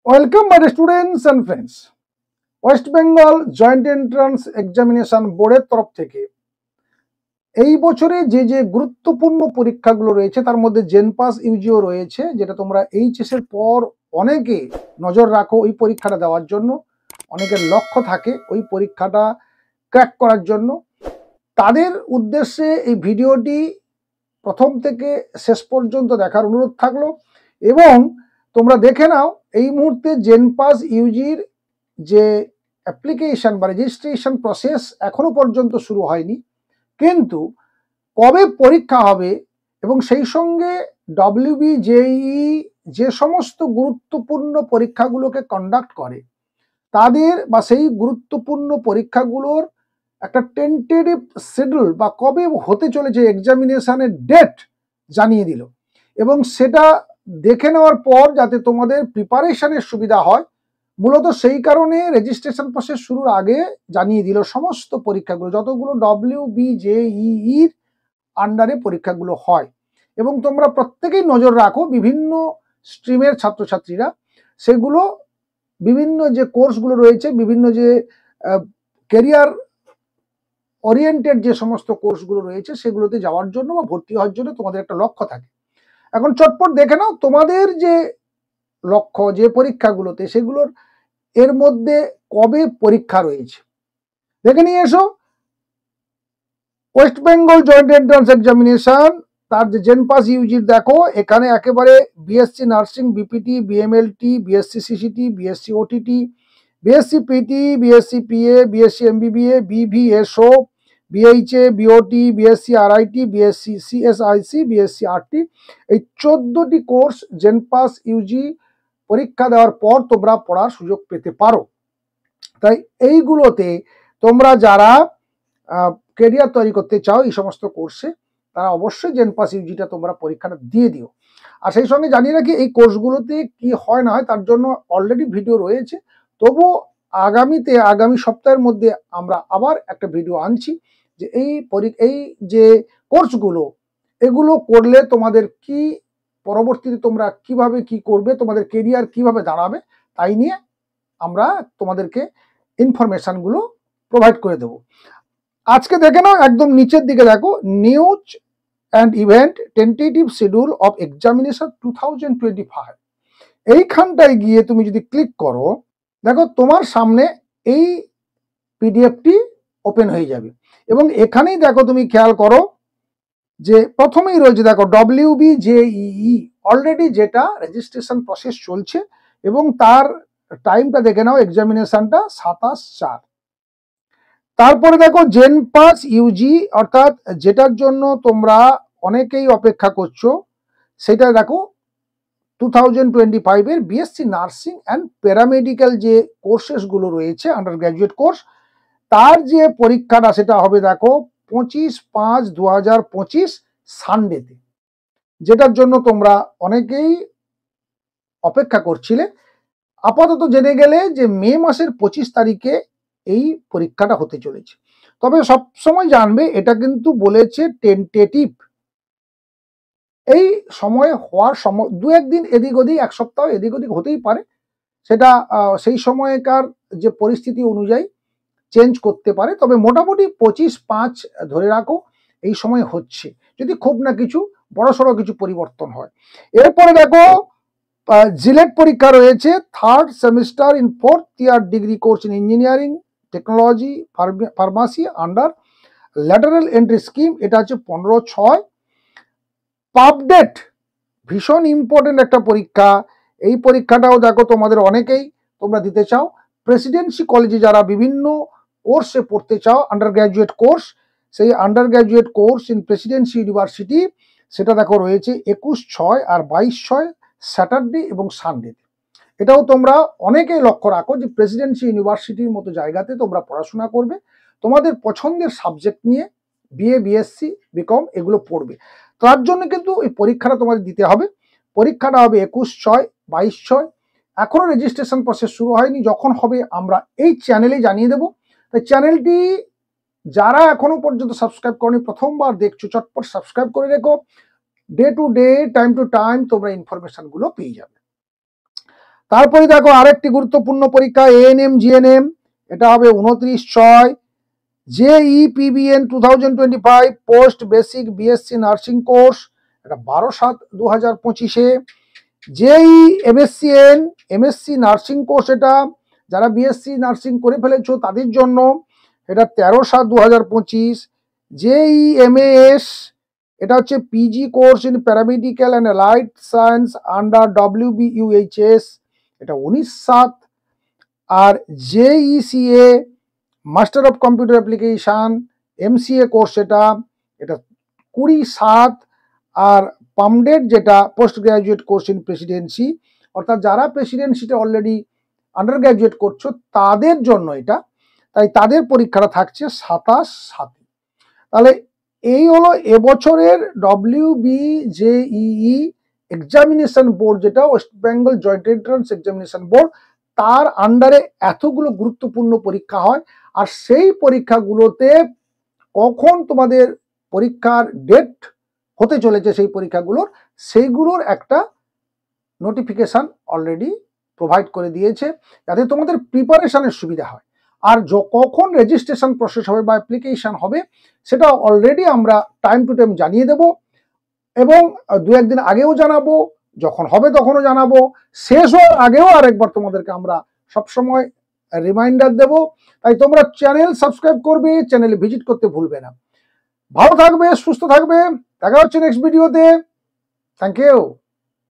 Welcome my students and friends. West Bengal joint entrance examination বোর্ডের তরফ থেকে এই বছরে যে গুরুত্বপূর্ণ পরীক্ষাগুলো রয়েছে তার মধ্যে জেনপাস ইউজিও রয়েছে, যেটা তোমরা এইচএস এর পর অনেকে নজর রাখো ওই পরীক্ষাটা দেওয়ার জন্য। অনেকের লক্ষ্য থাকে ওই পরীক্ষাটা ক্র্যাক করার জন্য। তাদের উদ্দেশ্যে এই ভিডিওটি প্রথম থেকে শেষ পর্যন্ত দেখার অনুরোধ থাকলো এবং তোমরা দেখে নাও এই মুহূর্তে জেনপাস ইউজির যে অ্যাপ্লিকেশন বা রেজিস্ট্রেশন প্রসেস এখনো পর্যন্ত শুরু হয়নি, কিন্তু কবে পরীক্ষা হবে এবং সেই সঙ্গে WBJEE যে সমস্ত গুরুত্বপূর্ণ পরীক্ষাগুলোকে কন্ডাক্ট করে তাদের বা সেই গুরুত্বপূর্ণ পরীক্ষাগুলোর একটা টেন্টেটিভ শিডিউল বা কবে হতে চলেছে এক্সামিনেশনের ডেট জানিয়ে দিল। এবং সেটা দেখে নেওয়ার পর যাতে তোমাদের প্রিপারেশনের সুবিধা হয়, মূলত সেই কারণে রেজিস্ট্রেশন প্রসেস শুরুর আগে জানিয়ে দিল সমস্ত পরীক্ষাগুলো, যতগুলো WBJEE আন্ডারে পরীক্ষাগুলো হয়। এবং তোমরা প্রত্যেকেই নজর রাখো, বিভিন্ন স্ট্রিমের ছাত্রছাত্রীরা সেগুলো বিভিন্ন যে কোর্সগুলো রয়েছে, বিভিন্ন যে ক্যারিয়ার ওরিয়েন্টেড যে সমস্ত কোর্সগুলো রয়েছে সেগুলোতে যাওয়ার জন্য বা ভর্তি হওয়ার জন্য তোমাদের একটা লক্ষ্য থাকে। এখন চটপট দেখে নাও তোমাদের যে লক্ষ্য যে পরীক্ষাগুলোতে, সেগুলোর এর মধ্যে কবে পরীক্ষা রয়েছে দেখে নিয়ে এসো। West Bengal joint entrance examination তার যে জেনপাস ইউজির দেখো, এখানে একেবারে BSc nursing, BPT, BMLT, BSc CCT, BSc OTT, BSc PT, BSc PA, BSc MBBA, BVSO, BHA, BOT, BSc RIT, BSc CSIC, BSc RT, এই 14টি কোর্স জেনপাস ইউজি পরীক্ষা দেওয়ার পর তোমরা পড়ার সুযোগ পেতে পারো। তাই এইগুলোতে তোমরা যারা কেরিয়ার তৈরি করতে চাও এই সমস্ত কোর্সে, তারা অবশ্যই জেনপাস ইউজিটা তোমরা পরীক্ষাটা দিয়ে দিও। আর সেই সঙ্গে জানিয়ে রাখি এই কোর্সগুলোতে কি হয় না হয় তার জন্য অলরেডি ভিডিও রয়েছে, তবু আগামী সপ্তাহের মধ্যে আমরা আবার একটা ভিডিও আনছি যে এই যে কোর্সগুলো, এগুলো করলে তোমাদের কি পরবর্তীতে তোমরা কিভাবে কি করবে, তোমাদের কেরিয়ার কিভাবে দাঁড়াবে, তাই নিয়ে আমরা তোমাদেরকে ইনফরমেশনগুলো প্রোভাইড করে দেব। আজকে দেখে নাও, একদম নিচের দিকে দেখো, news and event tentative schedule of examination 2025। এইখানটায় গিয়ে তুমি যদি ক্লিক করো, দেখো তোমার সামনে এই পিডিএফটি ওপেন হয়ে যাবে এবং এখানেই দেখো তুমি খেয়াল করো যে প্রথমেই রয়েছে দেখো WBJEE অলরেডি যেটা রেজিস্ট্রেশন প্রসেস চলছে এবং তার টাইমটা দেখে নাও, এক্সামিনেশনটা 27/4। তারপরে দেখো জেনপাস ইউজি, অর্থাৎ যেটার জন্য তোমরা অনেকেই অপেক্ষা করছো, সেটা দেখো 2025 এর বিএসসি নার্সিং অ্যান্ড প্যারামেডিক্যাল যে কোর্সেসগুলো রয়েছে, আন্ডার গ্র্যাজুয়েট কোর্স, তার যে পরীক্ষাটা সেটা হবে দেখো 25/5/2025 সানডেতে, যেটার জন্য তোমরা অনেকেই অপেক্ষা করছিলে। আপাতত জেনে গেলে যে মে মাসের 25 তারিখে এই পরীক্ষাটা হতে চলেছে। তবে সবসময় জানবে এটা কিন্তু বলেছে টেন্টেটিভ, এই সময় হওয়ার সময় দু একদিন এদিক ওদিক, এক সপ্তাহ এদিক ওদিক হতেই পারে, সেটা সেই সময়কার যে পরিস্থিতি অনুযায়ী চেঞ্জ করতে পারে। তবে মোটামুটি 25/5 ধরে রাখো এই সময় হচ্ছে, যদি খুব না কিছু বড়সড় কিছু পরিবর্তন হয়। এরপরে দেখো জিলেট পরীক্ষা রয়েছে, 3rd semester in 4th year degree course in engineering technology pharmacy under lateral entry scheme, এটা হচ্ছে 15/6। পাবডেট ভীষণ ইম্পর্টেন্ট একটা পরীক্ষা, এই পরীক্ষাটাও দেখো তোমাদের অনেকেই তোমরা দিতে চাও। প্রেসিডেন্সি কলেজে যারা বিভিন্ন কোর্সে পড়তে চাও, আন্ডার গ্র্যাজুয়েট কোর্স, সেই under graduate course in Presidency university, সেটা দেখো রয়েছে 21/6 আর 22/6 স্যাটারডে এবং সানডেতে। এটাও তোমরা অনেকেই লক্ষ্য রাখো যে প্রেসিডেন্সি ইউনিভার্সিটির মতো জায়গাতে তোমরা পড়াশোনা করবে, তোমাদের পছন্দের সাবজেক্ট নিয়ে বিএ, বিএসসি, বিকম এগুলো পড়বে। তার জন্য কিন্তু এই পরীক্ষাটা তোমাদের দিতে হবে। পরীক্ষাটা হবে 21/6, 22/6। এখনো রেজিস্ট্রেশন প্রসেস শুরু হয়নি, যখন হবে আমরা এই চ্যানেলে জানিয়ে দেবো। তাই চ্যানেলটি যারা এখনো পর্যন্ত সাবস্ক্রাইব করনি, প্রথমবার দেখছো, চটপট সাবস্ক্রাইব করে রেখো। Day to day, time to time তোমরা ইনফরমেশনগুলো পেয়ে যাবে। তারপরে দেখো আরেকটি গুরুত্বপূর্ণ পরীক্ষা এএনএম জিএনএম, এটা হবে 29/6। JEPBN 2025 post basic BSc nursing course, এটা 12/7/2025-এ। JEE MSCN MSc nursing course, এটা যারা বিএসসি নার্সিং করে ফেলেছো তাদের জন্য, এটা 13/7/2025। JEMAS, এটা হচ্ছে PG course in paramedical and allied science under WBUHS, এটা 19/7। আর JECA master of computer application MCA course, এটা 20/7। আর পামডেট যেটা post graduate course in Presidency, অর্থাৎ যারা প্রেসিডেন্সিতে অলরেডি আন্ডার গ্রাজুয়েট করছো তাদের জন্য এটা, তাই তাদের পরীক্ষাটা থাকছে 27/7। তাহলে এই হলো এবছরের WBJEE এক্সামিনেশন বোর্ড, যেটা West Bengal joint entrance examination board, তার আন্ডারে এতগুলো গুরুত্বপূর্ণ পরীক্ষা হয়। আর সেই পরীক্ষাগুলোতে কখন তোমাদের পরীক্ষার ডেট হতে চলেছে সেই পরীক্ষাগুলোর, সেইগুলোর একটা নোটিফিকেশন অলরেডি প্রোভাইড করে দিয়েছে, যাতে তোমাদের প্রিপারেশনের সুবিধা হয়। আর কখন রেজিস্ট্রেশন প্রসেস হবে বা অ্যাপ্লিকেশন হবে সেটা অলরেডি আমরা টাইম টু টাইম জানিয়ে দেব, এবং 2-1 দিন আগেও জানাবো, যখন হবে তখনও জানাবো, শেষ হওয়ার আগেও আরেকবার তোমাদেরকে আমরা সবসময় রিমাইন্ডার দেব। তাই তোমরা চ্যানেল সাবস্ক্রাইব করবে, চ্যানেলে ভিজিট করতে ভুলবে না। ভালো থাকবে, সুস্থ থাকবে, দেখা হচ্ছে নেক্সট ভিডিওতে। Thank you.